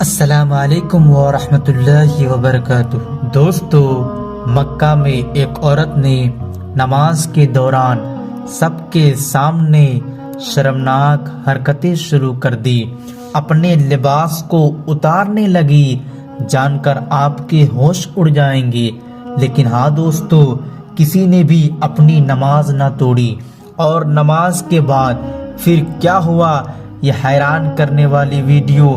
السلام علیکم ورحمۃ اللہ وبرکاتہ۔ دوستو، مکہ میں ایک عورت نے نماز کے دوران سب کے سامنے شرمناک حرکتیں شروع کر دی، اپنے لباس کو اتارنے لگی، جان کر آپ کے ہوش اڑ جائیں گے۔ لیکن ہاں دوستو، کسی نے بھی اپنی نماز نہ توڑی، اور نماز کے بعد پھر کیا ہوا، یہ حیران کرنے والی ویڈیو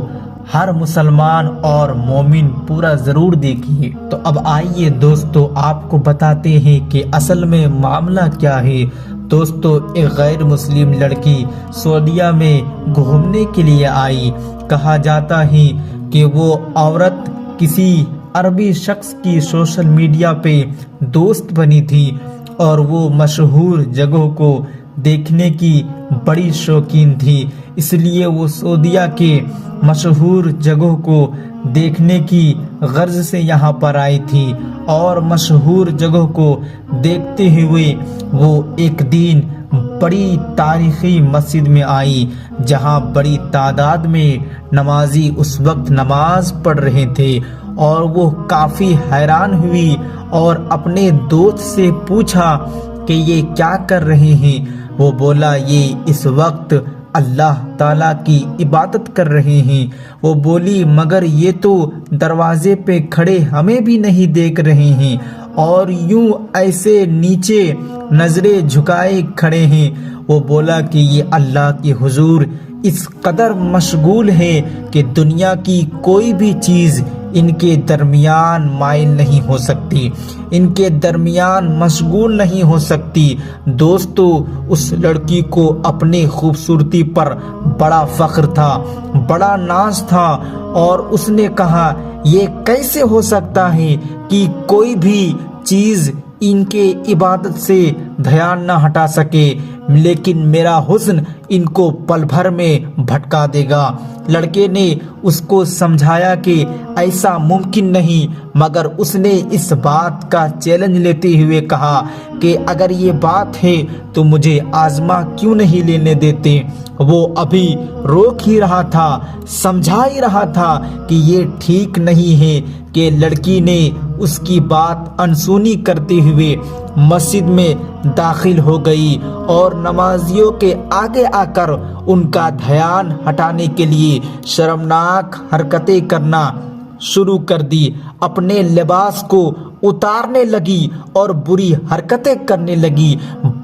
ہر مسلمان اور مومن پورا ضرور دیکھیے۔ تو اب آئیے دوستو، آپ کو بتاتے ہیں کہ اصل میں معاملہ کیا ہے۔ دوستو، ایک غیر مسلم لڑکی سعودیہ میں گھومنے کے لیے آئی۔ کہا جاتا ہے کہ وہ عورت کسی عربی شخص کی سوشل میڈیا پہ دوست بنی تھی، اور وہ مشہور جگہوں کو دیکھنے کی بڑی شوقین تھی، اس لیے وہ سعودیہ کے مشہور جگہوں کو دیکھنے کی غرض سے یہاں پر آئی تھی، اور مشہور جگہوں کو دیکھتے ہوئے وہ ایک دن بڑی تاریخی مسجد میں آئی، جہاں بڑی تعداد میں نمازی اس وقت نماز پڑھ رہے تھے، اور وہ کافی حیران ہوئی اور اپنے دوست سے پوچھا کہ یہ کیا کر رہے ہیں۔ وہ بولا، یہ اس وقت اللہ تعالیٰ کی عبادت کر رہے ہیں۔ وہ بولی، مگر یہ تو دروازے پہ کھڑے ہمیں بھی نہیں دیکھ رہے ہیں، اور یوں ایسے نیچے نظریں جھکائے کھڑے ہیں۔ وہ بولا کہ یہ اللہ کے حضور اس قدر مشغول ہے کہ دنیا کی کوئی بھی چیز ان کے درمیان مائل نہیں ہو سکتی، ان کے درمیان مشغول نہیں ہو سکتی۔ دوستو، اس لڑکی کو اپنے خوبصورتی پر بڑا فخر تھا، بڑا ناز تھا، اور اس نے کہا، یہ کیسے ہو سکتا ہے کہ کوئی بھی چیز ان کے عبادت سے دھیان نہ ہٹا سکے، لیکن میرا حسن ان کو پل بھر میں بھٹکا دے گا۔ لڑکے نے اس کو سمجھایا کہ ایسا ممکن نہیں، مگر اس نے اس بات کا چیلنج لیتے ہوئے کہا کہ اگر یہ بات ہے تو مجھے آزما کیوں نہیں لینے دیتے۔ وہ ابھی روک ہی رہا تھا، سمجھا ہی رہا تھا کہ یہ ٹھیک نہیں ہے کہ لڑکی نے اس کی بات انسونی کرتے ہوئے مسجد میں داخل ہو گئی، اور نمازیوں کے آگے آ کر ان کا دھیان ہٹانے کے لیے شرمناک حرکتیں کرنا شروع کر دی، اپنے لباس کو اتارنے لگی اور بری حرکتیں کرنے لگی۔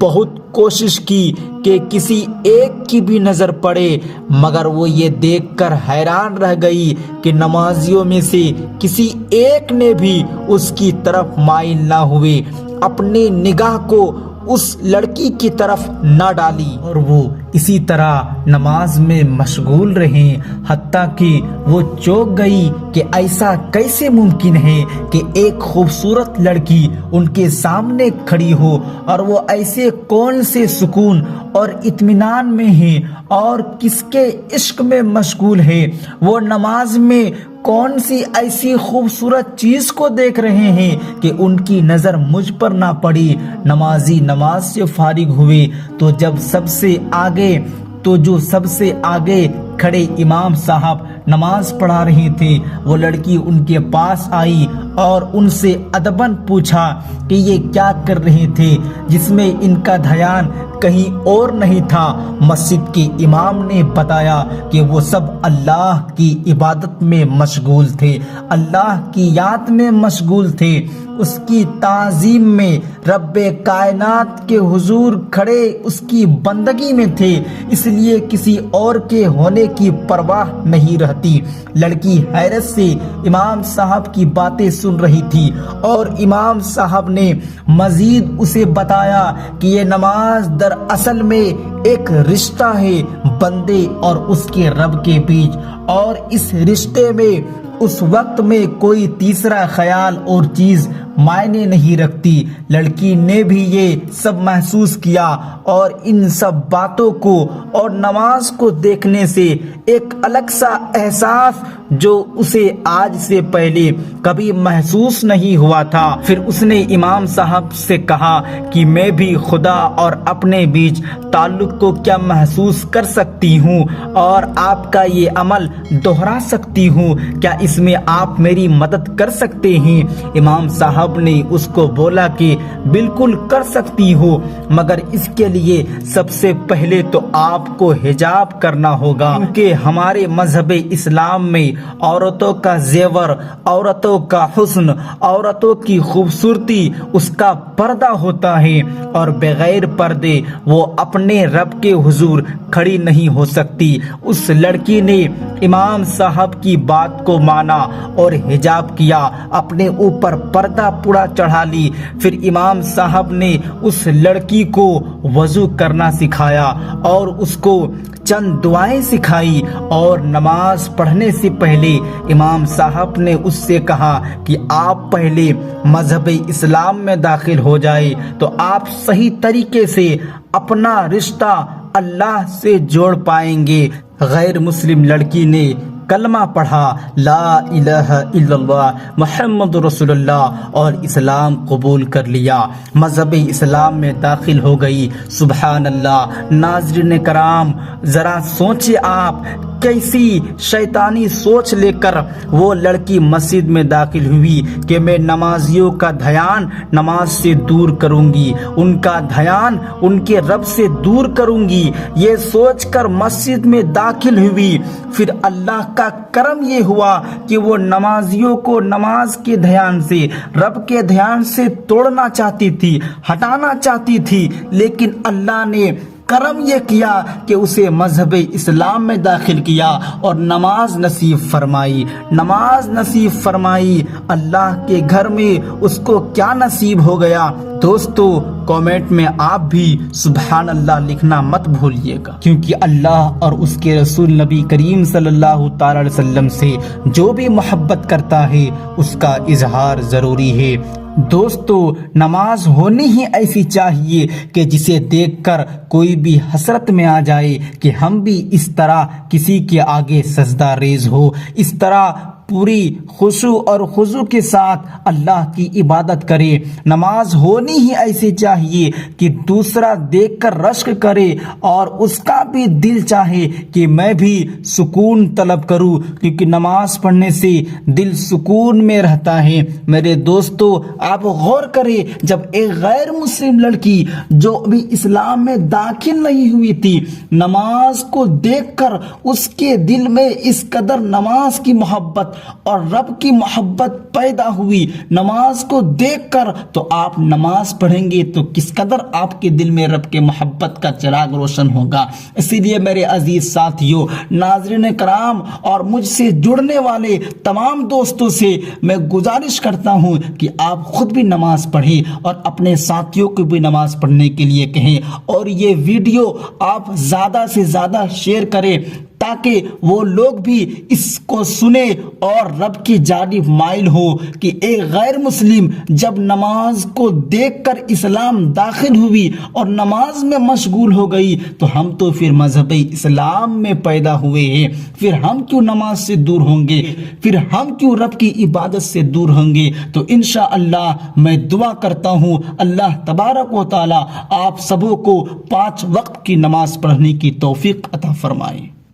بہت کوشش کی کہ کسی ایک کی بھی نظر پڑے، مگر وہ یہ دیکھ کر حیران رہ گئی کہ نمازیوں میں سے کسی ایک نے بھی اس کی طرف مائل نہ ہوئے، اپنی نگاہ کو اس لڑکی کی طرف نہ ڈالی، اور وہ اسی طرح نماز میں مشغول رہے، حتیٰ کہ وہ چونک گئی کہ ایسا کیسے ممکن ہے کہ ایک خوبصورت لڑکی ان کے سامنے کھڑی ہو، اور وہ ایسے کون سے سکون اور اطمینان میں ہے اور کس کے عشق میں مشغول ہے۔ وہ نماز میں کون سی ایسی خوبصورت چیز کو دیکھ رہے ہیں کہ ان کی نظر مجھ پر نہ پڑی۔ نمازی نماز سے فارغ ہوئے تو جو سب سے آگے کھڑے امام صاحب نماز پڑھا رہے تھے، وہ لڑکی ان کے پاس آئی اور ان سے ادباً پوچھا کہ یہ کیا کر رہے تھے، جس میں ان کا دھیان کہیں اور نہیں تھا۔ مسجد کے امام نے بتایا کہ وہ سب اللہ کی عبادت میں مشغول تھے، اللہ کی یاد میں مشغول تھے، اس کی تعظیم میں، رب کائنات کے حضور کھڑے اس کی بندگی میں تھے، اس لیے کسی اور کے ہونے کی پرواہ نہیں رہتی۔ لڑکی حیرت سے امام صاحب کی باتیں سن رہی تھی، اور امام صاحب نے مزید اسے بتایا کہ یہ نماز دراصل میں ایک رشتہ ہے بندے اور اس کے رب کے بیچ، اور اس رشتے میں اس وقت میں کوئی تیسرا خیال اور چیز معنی نہیں رکھتی۔ لڑکی نے بھی یہ سب محسوس کیا اور ان سب باتوں کو اور نماز کو دیکھنے سے ایک الگ سا احساس جو اسے آج سے پہلے کبھی محسوس نہیں ہوا تھا۔ پھر اس نے امام صاحب سے کہا کہ میں بھی خدا اور اپنے بیچ تعلق کو کیا محسوس کر سکتی ہوں اور آپ کا یہ عمل دہرا سکتی ہوں، کیا اس میں آپ میری مدد کر سکتے ہیں؟ امام صاحب نے اس کو بولا کہ بالکل کر سکتی ہو، مگر اس کے لیے سب سے پہلے تو آپ کو حجاب کرنا ہوگا، کیونکہ ہمارے مذہب اسلام میں عورتوں کا زیور، عورتوں کا حسن، عورتوں کی خوبصورتی اس کا پردہ ہوتا ہے، اور بغیر پردے وہ اپنے رب کے حضور کھڑی نہیں ہو سکتی۔ اس لڑکی نے امام صاحب کی بات کو مانا اور حجاب کیا، اپنے اوپر پردہ پورا چڑھا لی۔ پھر امام صاحب نے اس لڑکی کو وضو کرنا سکھایا اور اس کو چند دعائیں سکھائی، اور نماز پڑھنے سے پہلے امام صاحب نے اس سے کہا کہ آپ پہلے مذہب اسلام میں داخل ہو جائے تو آپ صحیح طریقے سے اپنا رشتہ اللہ سے جوڑ پائیں گے۔ غیر مسلم لڑکی نے کلمہ پڑھا، لا الہ الا اللہ محمد رسول اللہ، اور اسلام قبول کر لیا، مذہب اسلام میں داخل ہو گئی۔ سبحان اللہ۔ ناظرین کرام، ذرا سوچے آپ کیسی شیطانی سوچ لے کر وہ لڑکی مسجد میں داخل ہوئی کہ میں نمازیوں کا دھیان نماز سے دور کروں گی، ان کا دھیان ان کے رب سے دور کروں گی، یہ سوچ کر مسجد میں داخل ہوئی۔ پھر اللہ کا کرم یہ ہوا کہ وہ نمازیوں کو نماز کے دھیان سے، رب کے دھیان سے توڑنا چاہتی تھی، ہٹانا چاہتی تھی، لیکن اللہ نے کرم یہ کیا کہ اسے مذہب اسلام میں داخل کیا اور نماز نصیب فرمائی، نماز نصیب فرمائی۔ اللہ کے گھر میں اس کو کیا نصیب ہو گیا؟ دوستو، کامنٹ میں آپ بھی سبحان اللہ لکھنا مت بھولیے گا، کیونکہ اللہ اور اس کے رسول نبی کریم صلی اللہ تعالی علیہ وسلم سے جو بھی محبت کرتا ہے اس کا اظہار ضروری ہے۔ دوستو، نماز ہونی ہی ایسی چاہیے کہ جسے دیکھ کر کوئی بھی حسرت میں آ جائے کہ ہم بھی اس طرح کسی کے آگے سجدہ ریز ہو، اس طرح پوری خشوع اور خضوع کے ساتھ اللہ کی عبادت کرے۔ نماز ہونی ہی ایسی چاہیے کہ دوسرا دیکھ کر رشک کرے اور اس کا بھی دل چاہے کہ میں بھی سکون طلب کروں، کیونکہ نماز پڑھنے سے دل سکون میں رہتا ہے۔ میرے دوستو، آپ غور کریں، جب ایک غیر مسلم لڑکی جو ابھی اسلام میں داخل نہیں ہوئی تھی، نماز کو دیکھ کر اس کے دل میں اس قدر نماز کی محبت اور رب کی محبت پیدا ہوئی، نماز کو دیکھ کر تو آپ نماز پڑھیں گے تو کس قدر آپ کے دل میں رب کے محبت کا چراغ روشن ہوگا۔ اسی لیے میرے عزیز ساتھیوں، ناظرین کرام اور مجھ سے جڑنے والے تمام دوستوں سے میں گزارش کرتا ہوں کہ آپ خود بھی نماز پڑھیں اور اپنے ساتھیوں کو بھی نماز پڑھنے کے لیے کہیں، اور یہ ویڈیو آپ زیادہ سے زیادہ شیئر کریں تاکہ وہ لوگ بھی اس کو سنیں اور رب کی جانب مائل ہو کہ ایک غیر مسلم جب نماز کو دیکھ کر اسلام داخل ہوئی اور نماز میں مشغول ہو گئی تو ہم تو پھر مذہب اسلام میں پیدا ہوئے ہیں، پھر ہم کیوں نماز سے دور ہوں گے، پھر ہم کیوں رب کی عبادت سے دور ہوں گے؟ تو انشاءاللہ میں دعا کرتا ہوں اللہ تبارک و تعالی آپ سبوں کو 5 وقت کی نماز پڑھنے کی توفیق عطا فرمائے۔